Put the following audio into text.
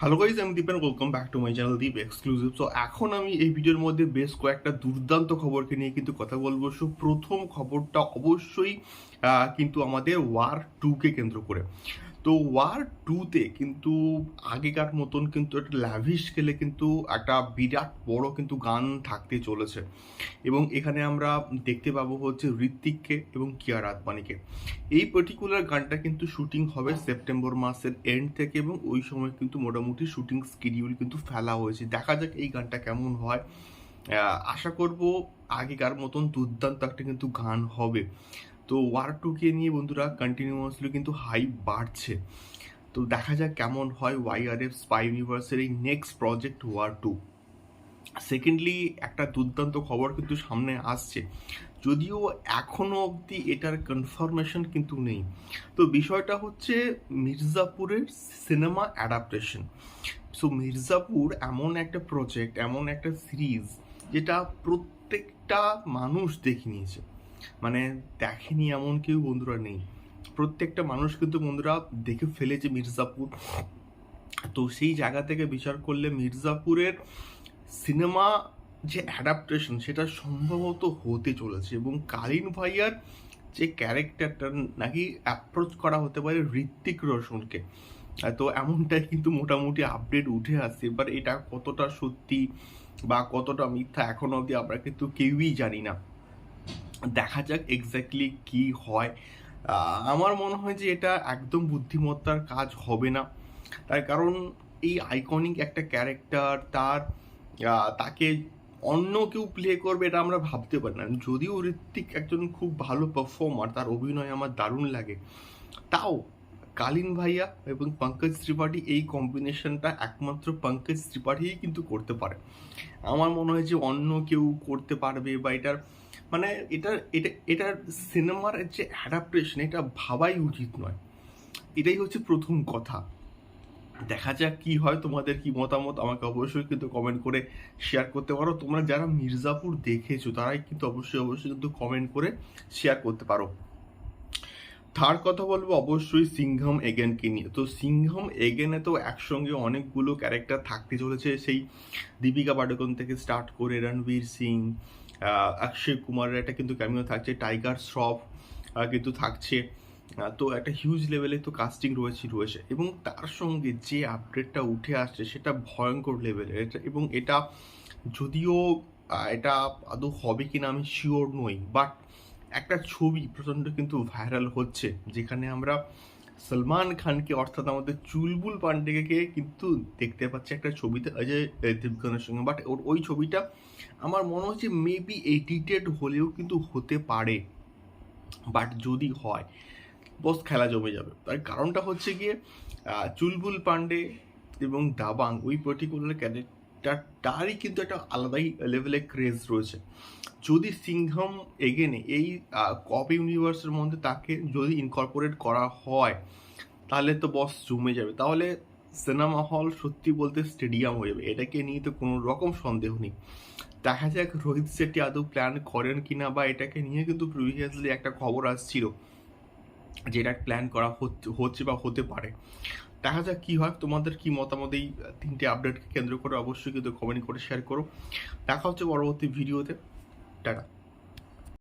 Hello guys, আমি Deep and welcome back to my channel Deep exclusive. So এখন আমি এই ভিডিওর মধ্যে বেশ কয়েকটা দুর্দান্ত খবরকে নিয়ে কিন্তু কথা বলবো। সো প্রথম খবরটা অবশ্যই কিন্তু আমাদের ওয়ার 2কে কেন্দ্র করে। তো ওয়ার 2তে কিন্তু আগেকার মতন কিন্তু একটা ল্যাভিশ স্কেলে কিন্তু একটা বিরাট বড় কিন্তু গান থাকতে চলেছে, এবং এখানে আমরা দেখতে পাবো হচ্ছে ঋত্বিককে এবং কিয়ারা আদবানিকে। এই পার্টিকুলার গানটা কিন্তু শুটিং হবে সেপ্টেম্বর মাসের এন্ড থেকে, এবং ওই সময় কিন্তু মোটামুটি শুটিং স্কেডিউল কিন্তু ফেলা হয়েছে। দেখা যাক এই গানটা কেমন হয়। আশা করব আগেকার মতন দুর্দান্ত একটা কিন্তু গান হবে। তো ওয়ার 2কে নিয়ে বন্ধুরা কন্টিনিউয়াসলি কিন্তু হাইপ বাড়ছে। তো দেখা যাক কেমন হয় ওয়াইআরএফ স্পাই ইউনিভার্সের এই নেক্সট প্রজেক্ট ওয়ার 2। সেকেন্ডলি, একটা দুর্দান্ত খবর কিন্তু সামনে আসছে, যদিও এখনো অবধি এটার কনফার্মেশন কিন্তু নেই। তো বিষয়টা হচ্ছে মির্জাপুরের সিনেমা অ্যাডাপ্টেশন। সো মির্জাপুর এমন একটা প্রজেক্ট, এমন একটা সিরিজ যেটা প্রত্যেকটা মানুষ দেখে নিয়েছে। মানে দেখেনি এমন কেউ বন্ধুরা নেই, প্রত্যেকটা মানুষ কিন্তু বন্ধুরা দেখে ফেলেছে মির্জাপুর। তো সেই জায়গা থেকে বিচার করলে মির্জাপুরের সিনেমা যে অ্যাডাপ্টেশন সেটা সম্ভবত হতে চলেছে, এবং কালীন ভাইয়ার যে ক্যারেক্টারটা নাকি অ্যাপ্রোচ করা হতে পারে ঋত্বিক রোশনকে। তো এমনটাই কিন্তু মোটামুটি আপডেট উঠে আসছে। এবার এটা কতটা সত্যি বা কতটা মিথ্যা এখনো অবধি আমরা কিন্তু কেউই জানি না। দেখা যাক এক্স্যাক্টলি কি হয়। আমার মনে হয় যে এটা একদম বুদ্ধিমত্তার কাজ হবে না। তার কারণ এই আইকনিক একটা ক্যারেক্টার, তাকে অন্য কেউ প্লে করবে এটা আমরা ভাবতে পারি না। যদিও ঋত্বিক একজন খুব ভালো পারফর্মার, তার অভিনয় আমার দারুণ লাগে, তাও কালীন ভাইয়া এবং পঙ্কজ ত্রিপাঠী এই কম্বিনেশনটা একমাত্র পঙ্কজ ত্রিপাঠীই কিন্তু করতে পারে। আমার মনে হয় যে অন্য কেউ করতে পারবে, বা এটার মানে এটার সিনেমার যে অ্যাডাপ্টেশন এটা ভাবাই উচিত নয়। এটাই হচ্ছে প্রথম কথা। দেখা যাক কি হয়। তোমাদের কি মতামত আমাকে অবশ্যই কিন্তু কমেন্ট করে শেয়ার করতে পারো। তোমরা যারা মির্জাপুর দেখেছো তারাই কিন্তু অবশ্যই কিন্তু কমেন্ট করে শেয়ার করতে পারো। থার্ড কথা বলবো অবশ্যই সিংঘম এগেনকে নিয়ে। তো সিংঘম এগেনে তো একসঙ্গে অনেকগুলো ক্যারেক্টার থাকতে চলেছে, সেই দীপিকা পাডুকোন থেকে স্টার্ট করে রণবীর সিং, অক্ষয় কুমারের একটা কিন্তু ক্যামিও থাকছে, টাইগার শ্রফ কিন্তু থাকছে। তো একটা হিউজ লেভেলে তো কাস্টিং রয়েছে, এবং তার সঙ্গে যে আপডেটটা উঠে আসছে সেটা ভয়ঙ্কর লেভেলের। এবং এটা যদিও এটা আদৌ হবে কিনা আমি শিওর নই, বাট একটা ছবি প্রচণ্ড কিন্তু ভাইরাল হচ্ছে, যেখানে আমরা সলমান খানকে অর্থাৎ আমাদের চুলবুল পান্ডেকে কিন্তু দেখতে পাচ্ছি একটা ছবিতে অজয় দেবগনের সঙ্গে। বাট ওই ছবিটা আমার মনে হচ্ছে মেবি এডিটেড হলেও কিন্তু হতে পারে। বাট যদি হয় বস খেলা জমে যাবে। তার কারণটা হচ্ছে গিয়ে চুলবুল পান্ডে এবং দাবাং ওই পার্টিকুলার ক্যারেক্টারটারই কিন্তু একটা আলাদাই লেভেলে ক্রেজ রয়েছে। যদি সিংঘম এগেনে এই কপ ইউনিভার্সের মধ্যে তাকে যদি ইনকর্পোরেট করা হয় তাহলে তো বস জমে যাবে। তাহলে সিনেমা হল সত্যি বলতে স্টেডিয়াম হয়ে যাবে, এটাকে নিয়ে তো কোনো রকম সন্দেহ নেই। দেখা যাক রোহিত শেট্টি আদৌ প্ল্যান করেন কিনা, বা এটাকে নিয়ে কিন্তু প্রিভিয়াসলি একটা খবর আসছিল যেটা প্ল্যান করা হচ্ছে বা হতে পারে। দেখা যাক কি হয়। তোমাদের কি মতামত এই তিনটে আপডেটকে কেন্দ্র করে অবশ্যই কিন্তু কমেন্ট করে শেয়ার করো। দেখা হচ্ছে পরবর্তী ভিডিওতে। টাটা।